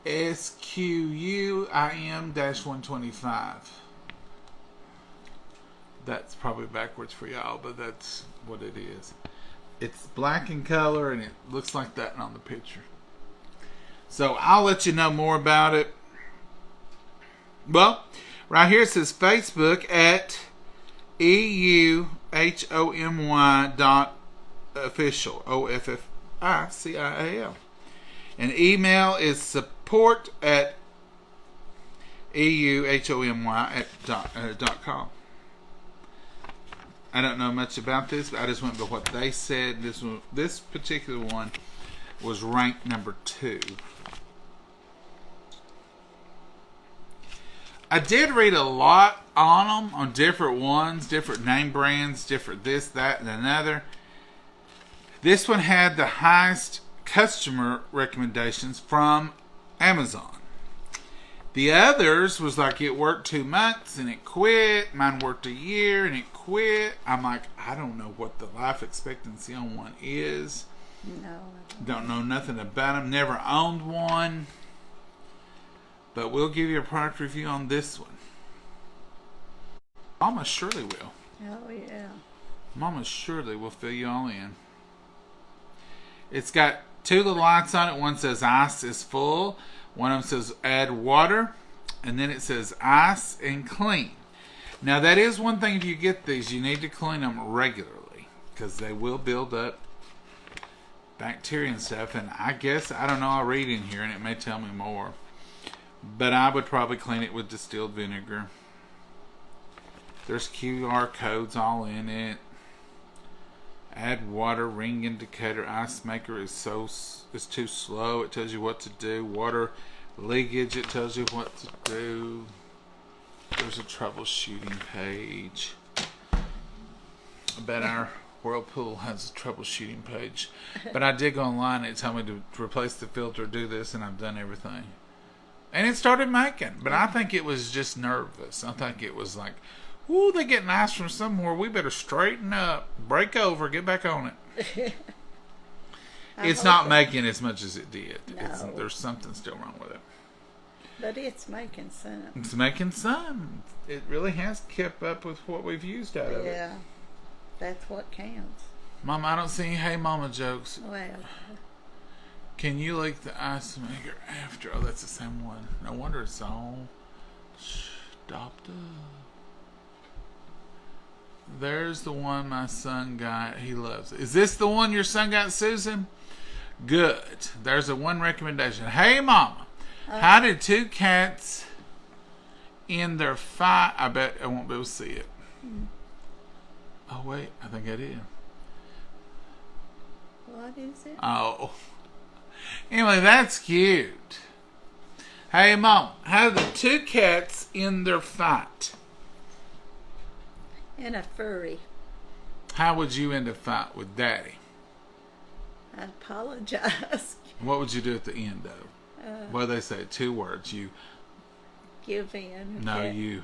[SPEAKER 1] SQUIM-125. That's probably backwards for y'all, but that's what it is. It's black in color, and it looks like that on the picture. So I'll let you know more about it. Well, right here it says Facebook at EUHOMY.official. OFFICIAL. And email is support at EUHOMY.com. I don't know much about this, but I just went by what they said. This particular one was ranked number 2. I did read a lot on them, on different ones, different name brands, different this, that, and another. This one had the highest customer recommendations from Amazon. The others was like it worked 2 months and it quit. Mine worked a year and it quit. I'm like, I don't know what the life expectancy on one is.
[SPEAKER 2] No.
[SPEAKER 1] Don't know nothing about them. Never owned one. But we'll give you a product review on this one. Mama surely will.
[SPEAKER 2] Oh, yeah.
[SPEAKER 1] Mama surely will fill you all in. It's got 2 little lights on it. One says ice is full. One of them says add water. And then it says ice and clean. Now that is one thing, if you get these, you need to clean them regularly, because they will build up bacteria and stuff. And I guess, I don't know, I'll read in here and it may tell me more. But I would probably clean it with distilled vinegar. There's QR codes all in it. Add water, ring indicator, ice maker is too slow. It tells you what to do. Water leakage, it tells you what to do. There's a troubleshooting page. I bet our Whirlpool has a troubleshooting page. But I did go online and it told me to replace the filter, do this, and I've done everything. And it started making. But I think it was just nervous. I think it was like, ooh, they getting ice from somewhere. We better straighten up, break over, get back on it. It's not making as much as it did.
[SPEAKER 2] No.
[SPEAKER 1] There's something still wrong with it.
[SPEAKER 2] But it's making some.
[SPEAKER 1] It's making some. It really has kept up with what we've used out of it.
[SPEAKER 2] Yeah, that's what counts.
[SPEAKER 1] Mama, I don't see any Hey Mama jokes.
[SPEAKER 2] Well,
[SPEAKER 1] Can you leak the ice maker after? Oh, that's the same one. No wonder it's all stopped up. There's the one my son got. He loves it. Is this the one your son got, Susan? Good. There's a one recommendation. Hey, Mama. How did two cats in their fight? I bet I won't be able to see it. Oh, wait. I think I did.
[SPEAKER 2] What is it?
[SPEAKER 1] Oh. Emily, that's cute. Hey, Mom. How did the two cats in their fight?
[SPEAKER 2] And a furry.
[SPEAKER 1] How would you end a fight with Daddy?
[SPEAKER 2] I apologize.
[SPEAKER 1] What would you do at the end, though? What do they say? 2 words. You.
[SPEAKER 2] Give in.
[SPEAKER 1] No, you.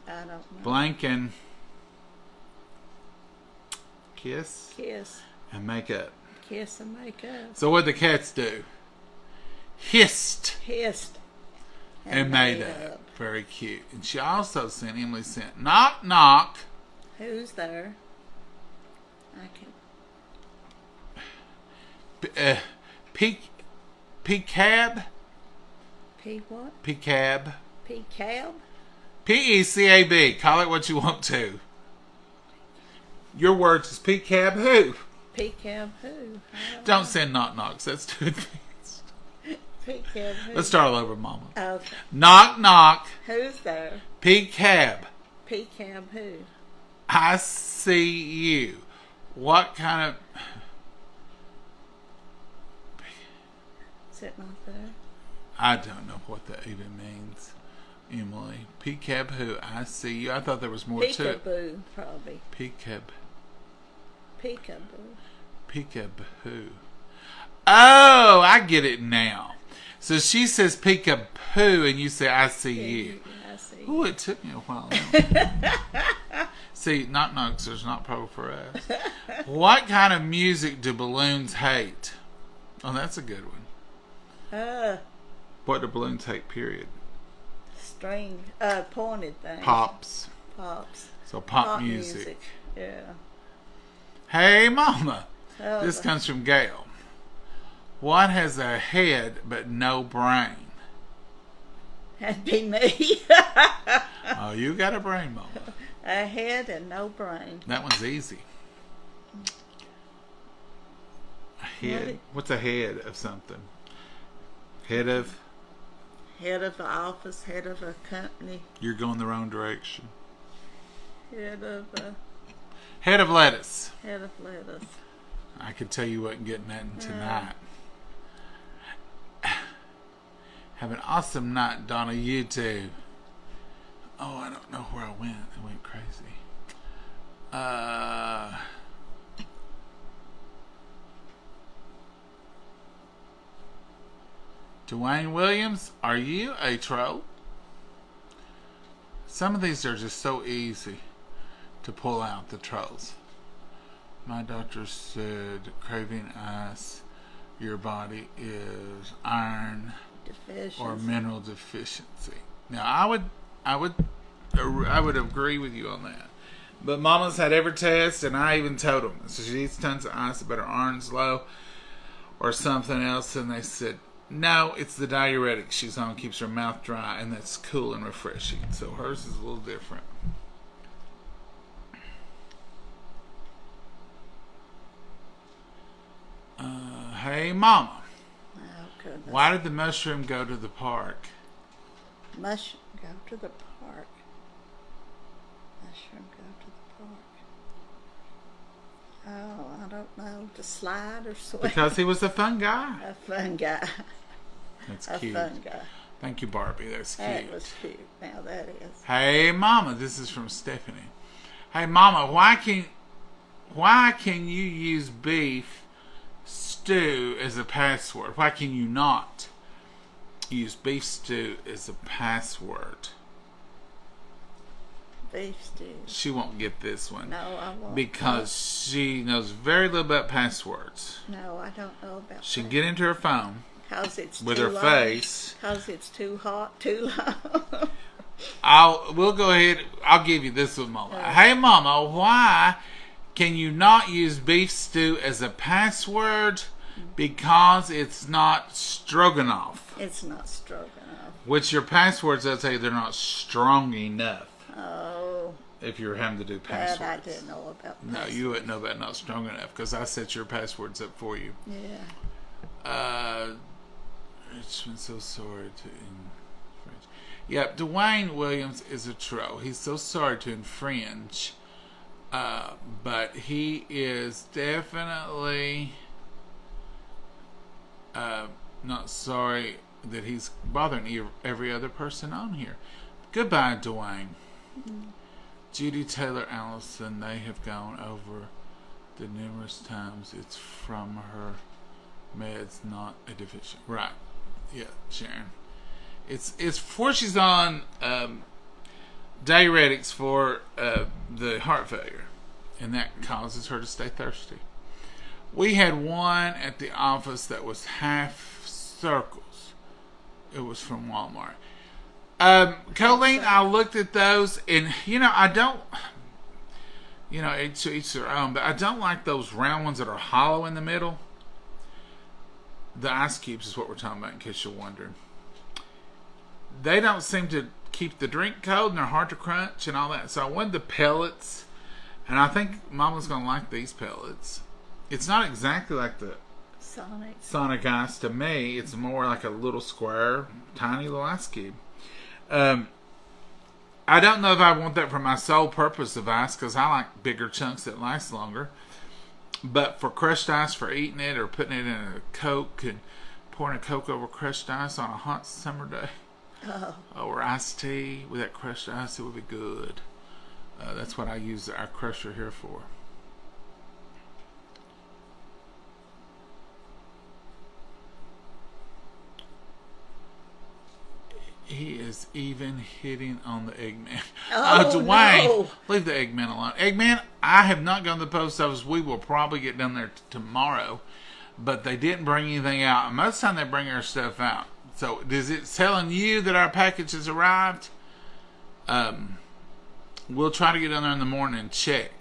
[SPEAKER 2] I don't know.
[SPEAKER 1] Blank and kiss.
[SPEAKER 2] Kiss.
[SPEAKER 1] And make up.
[SPEAKER 2] Kiss and make up.
[SPEAKER 1] So what the cats do? Hissed.
[SPEAKER 2] Hissed.
[SPEAKER 1] And made up. Very cute. And she also sent, Emily sent, knock, knock.
[SPEAKER 2] Who's there? I can.
[SPEAKER 1] P-cab.
[SPEAKER 2] P what?
[SPEAKER 1] P-cab.
[SPEAKER 2] P-cab?
[SPEAKER 1] P-E-C-A-B. Call it what you want to. Your words is P-cab who?
[SPEAKER 2] P-cab who?
[SPEAKER 1] Don't send knock knocks. That's too advanced.
[SPEAKER 2] P-cab who?
[SPEAKER 1] Let's start all over, Mama.
[SPEAKER 2] Okay.
[SPEAKER 1] Knock, knock.
[SPEAKER 2] Who's there?
[SPEAKER 1] P-cab.
[SPEAKER 2] P-cab who?
[SPEAKER 1] I see you. What kind of...
[SPEAKER 2] Is it not there?
[SPEAKER 1] I don't know what that even means, Emily. P-cab who? I see you. I thought there was more to it.
[SPEAKER 2] Peekaboo, probably.
[SPEAKER 1] P-cab.
[SPEAKER 2] Peekaboo.
[SPEAKER 1] P-cab who? Oh, I get it now. So she says peekaboo and you say I see you.
[SPEAKER 2] I see.
[SPEAKER 1] Oh, it took me a while. See, knock knocks is not proper for us. What kind of music do balloons hate? Oh, that's a good one. What do balloons hate, period?
[SPEAKER 2] String, pointed things.
[SPEAKER 1] Pops.
[SPEAKER 2] Pops.
[SPEAKER 1] So pop music.
[SPEAKER 2] Yeah.
[SPEAKER 1] Hey, Mama.
[SPEAKER 2] Oh,
[SPEAKER 1] This comes from Gail. What has a head but no brain?
[SPEAKER 2] That'd be me.
[SPEAKER 1] Oh, you got a brain, Mama.
[SPEAKER 2] A head and no brain.
[SPEAKER 1] That one's easy. A head. What's a head of something? Head of?
[SPEAKER 2] Head of an office, head of a company,
[SPEAKER 1] You're going the wrong direction.
[SPEAKER 2] head of
[SPEAKER 1] lettuce.
[SPEAKER 2] lettuce.
[SPEAKER 1] I could tell you wasn't getting that tonight. Have an awesome night, Donna. You too. Oh, I don't know where I went. I went crazy. Dwayne Williams, are you a troll? Some of these are just so easy to pull out, the trolls. My doctor said craving ice, your body is iron
[SPEAKER 2] Deficiency.
[SPEAKER 1] or mineral deficiency. Now I would agree with you on that. But Mama's had every test, and I even told them. So she eats tons of ice, but her iron's low or something else, and they said, no, it's the diuretic she's on, keeps her mouth dry, and that's cool and refreshing. So hers is a little different. Hey, Mama.
[SPEAKER 2] Oh, goodness.
[SPEAKER 1] Why did the mushroom go to the park?
[SPEAKER 2] Mushroom go to the park. Mushroom go to the park. Oh, I don't know. To slide or swim?
[SPEAKER 1] Because he was a fun guy.
[SPEAKER 2] A fun guy.
[SPEAKER 1] That's
[SPEAKER 2] A
[SPEAKER 1] cute.
[SPEAKER 2] fun guy.
[SPEAKER 1] Thank you, Barbie. That's cute.
[SPEAKER 2] That was cute. Now that is.
[SPEAKER 1] Hey, Mama. This is from Stephanie. Hey, Mama. Why can you use beef stew as a password? Why can you not use beef stew as a password?
[SPEAKER 2] Beef stew.
[SPEAKER 1] She won't get this one.
[SPEAKER 2] No, I won't.
[SPEAKER 1] Because she knows very little about passwords.
[SPEAKER 2] No, I don't know about
[SPEAKER 1] She can
[SPEAKER 2] that.
[SPEAKER 1] get into her phone
[SPEAKER 2] Cause it's
[SPEAKER 1] with
[SPEAKER 2] too
[SPEAKER 1] her
[SPEAKER 2] long.
[SPEAKER 1] face.
[SPEAKER 2] Cause it's too hot, too long.
[SPEAKER 1] We'll go ahead. I'll give you this one, Mama. Hey, Mama, why can you not use beef stew as a password? Because it's not stroganoff.
[SPEAKER 2] It's not stroganoff.
[SPEAKER 1] Which your passwords, I'll tell you, they're not strong enough.
[SPEAKER 2] Oh.
[SPEAKER 1] if you're having to do
[SPEAKER 2] That
[SPEAKER 1] passwords.
[SPEAKER 2] I didn't know about.
[SPEAKER 1] No, you wouldn't know about not strong enough because I set your passwords up for you.
[SPEAKER 2] Yeah.
[SPEAKER 1] It's been so sorry to infringe. Yep, Dwayne Williams is a troll. He's so sorry to infringe, but he is definitely not sorry that he's bothering every other person on here. Goodbye, Dwayne. Judy Taylor Allison, they have gone over the numerous times. It's from her meds, not a deficient. Right. Yeah, Sharon. It's before she's on diuretics for the heart failure, and that causes her to stay thirsty. We had one at the office that was half circles. It was from Walmart. Colleen, I looked at those, and I don't. Each their own, but I don't like those round ones that are hollow in the middle. The ice cubes is what we're talking about, in case you're wondering. They don't seem to keep the drink cold, and they're hard to crunch and all that. So I wanted the pellets, and I think Mama's going to like these pellets. It's not exactly like the Sonic Ice to me. It's more like a little square, tiny little ice cube. I don't know if I want that for my sole purpose of ice, because I like bigger chunks that last longer. But for crushed ice, for eating it or putting it in a Coke and pouring a Coke over crushed ice on a hot summer day, or iced tea with that crushed ice, it would be good. That's what I use our crusher here for. He is even hitting on the Eggman. Dwayne, no. Leave the Eggman alone. Eggman, I have not gone to the post office. We will probably get down there tomorrow. But they didn't bring anything out. Most of the time they bring our stuff out. So, is it telling you that our package has arrived? We'll try to get down there in the morning and check.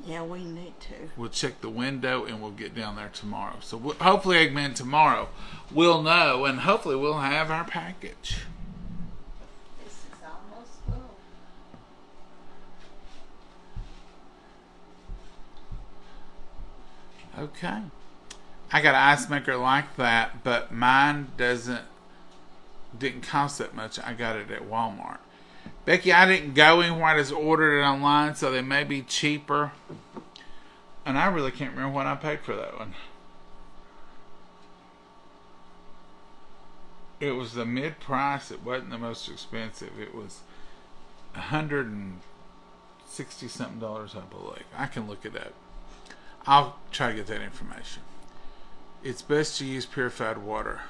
[SPEAKER 2] Yeah, we need to.
[SPEAKER 1] We'll check the window and we'll get down there tomorrow. So, hopefully Eggman tomorrow will know. And hopefully we'll have our package. Okay. I got an ice maker like that, but mine didn't cost that much. I got it at Walmart. Becky, I didn't go anywhere. I just ordered it online, so they may be cheaper. And I really can't remember what I paid for that one. It was the mid-price. It wasn't the most expensive. It was $160 something, I believe. I can look it up. I'll try to get that information. It's best to use purified water.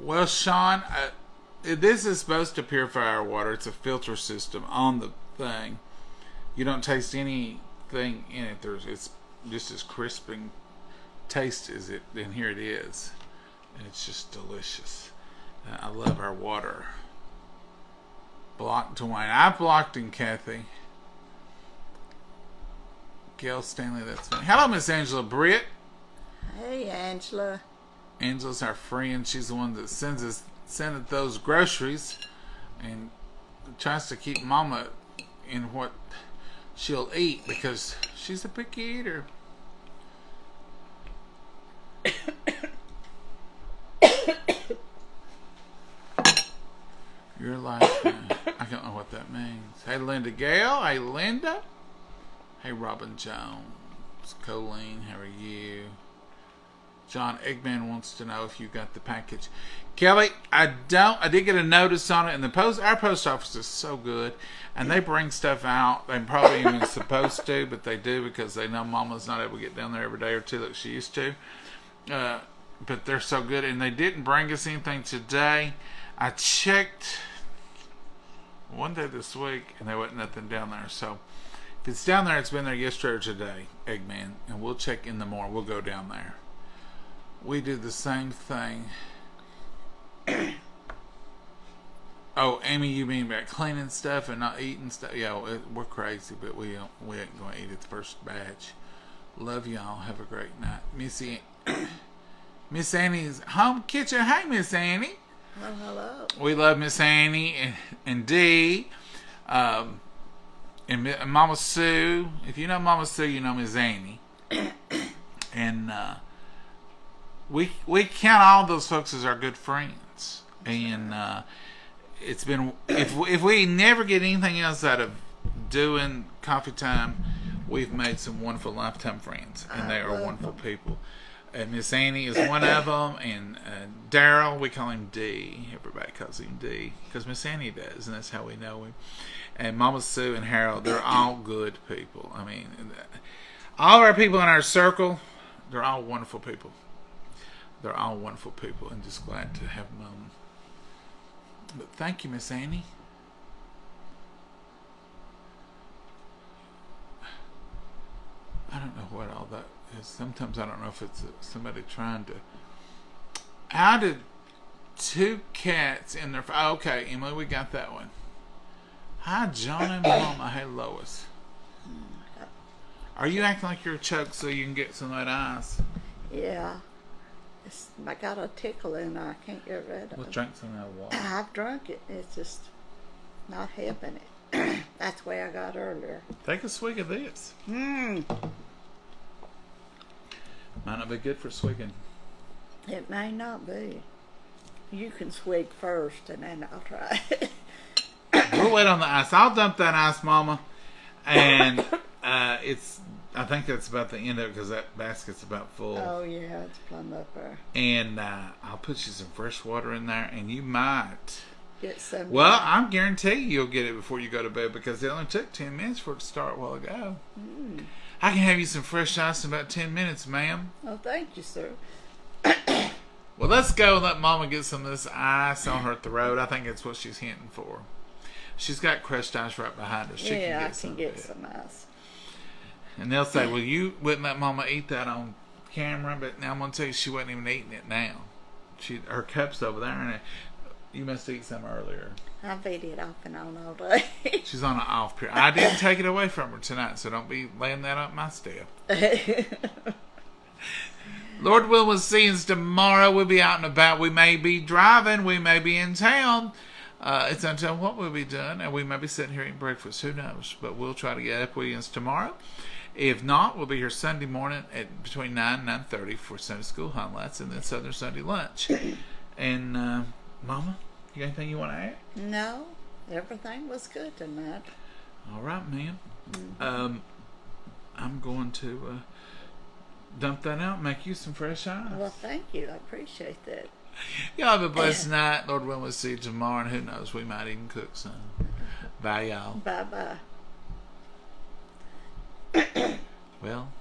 [SPEAKER 1] Well, Sean, this is supposed to purify our water. It's a filter system on the thing. You don't taste anything in it. It's just as crisp and taste as it. And here it is. And it's just delicious. I love our water. Blocked Dwayne. I blocked him, Kathy. Gail Stanley, that's me. Hello, Miss Angela Britt.
[SPEAKER 2] Hey, Angela.
[SPEAKER 1] Angela's our friend. She's the one that sends those groceries and tries to keep Mama in what she'll eat because she's a picky eater. Your life, I don't know what that means. Hey, Linda Gale. Hey, Linda. Hey, Robin Jones. Colleen, how are you? John Eggman wants to know if you got the package. Kelly, I did get a notice on it, and our post office is so good, and they bring stuff out. They probably even supposed to, but they do because they know Mama's not able to get down there every day or two like she used to. But they're so good, and they didn't bring us anything today. I checked one day this week, and there wasn't nothing down there, so if it's down there, it's been there yesterday or today, Eggman, and we'll check in the morning. We'll go down there. We do the same thing. Oh, Amy, you mean about cleaning stuff and not eating stuff? Yeah, we're crazy, but we ain't going to eat it the first batch. Love y'all. Have a great night. Miss Annie's home kitchen. Hey, Miss Annie.
[SPEAKER 2] Well, hello.
[SPEAKER 1] We love Miss Annie and Dee. And Mama Sue. If you know Mama Sue, you know Miss Annie. And we count all those folks as our good friends. And it's been if we never get anything else out of doing coffee time, we've made some wonderful lifetime friends, and they are wonderful people. And Miss Annie is one of them, and Daryl, we call him D. Everybody calls him D because Miss Annie does, and that's how we know him. And Mama Sue and Harold, they're all good people. I mean, all of our people in our circle, they're all wonderful people. They're all wonderful people, and just glad to have them on. But thank you, Miss Annie. I don't know what all that is. Sometimes I don't know if it's somebody trying to. How did two cats in their? Okay, Emily, we got that one. Hi, John and Mama. Hey, Lois. Are you acting like you're choked so you can get some of that ice?
[SPEAKER 2] Yeah. I got a tickle in there I can't get rid of.
[SPEAKER 1] We'll drink some of that water.
[SPEAKER 2] I've drunk it. It's just not helping it. That's the way I got earlier.
[SPEAKER 1] Take a swig of this.
[SPEAKER 2] Mmm.
[SPEAKER 1] Might not be good for swigging.
[SPEAKER 2] It may not be. You can swig first and then I'll try it.
[SPEAKER 1] We'll wait on the ice. I'll dump that ice, Mama. And I think that's about the end of it because that basket's about full.
[SPEAKER 2] Oh, yeah, it's plumb up there.
[SPEAKER 1] And I'll put you some fresh water in there, and you might
[SPEAKER 2] get some.
[SPEAKER 1] Well, I'm guaranteeing you'll get it before you go to bed because it only took 10 minutes for it to start a while ago.
[SPEAKER 2] Mm.
[SPEAKER 1] I can have you some fresh ice in about 10 minutes, ma'am.
[SPEAKER 2] Oh, thank you, sir.
[SPEAKER 1] Well, let's go and let Mama get some of this ice on her throat. I think that's what she's hinting for. She's got crushed ice right behind her. She
[SPEAKER 2] yeah,
[SPEAKER 1] can
[SPEAKER 2] I can get some ice.
[SPEAKER 1] And they'll say, well, you wouldn't let Mama eat that on camera, but now I'm going to tell you she wasn't even eating it now. Her cup's over there, and you must eat some earlier.
[SPEAKER 2] I've ate it off and on all day.
[SPEAKER 1] She's on an off period. I didn't take it away from her tonight, so don't be laying that up my step. Lord willing, we'll see us tomorrow. We'll be out and about. We may be driving. We may be in town. It's until what we'll be doing, and we may be sitting here eating breakfast. Who knows? But we'll try to get up with you tomorrow. If not, we'll be here Sunday morning at between 9 and 9:30 for Sunday school highlights, and then Southern Sunday lunch. And Mama, you got anything you want to add?
[SPEAKER 2] No, everything was good tonight.
[SPEAKER 1] All right, ma'am.
[SPEAKER 2] Mm-hmm.
[SPEAKER 1] I'm going to dump that out and make you some fresh ice.
[SPEAKER 2] Well, thank you. I appreciate that.
[SPEAKER 1] Y'all have a blessed night. Lord willing, we'll see you tomorrow, and who knows, we might even cook some. Bye, y'all.
[SPEAKER 2] Bye-bye.
[SPEAKER 1] Well,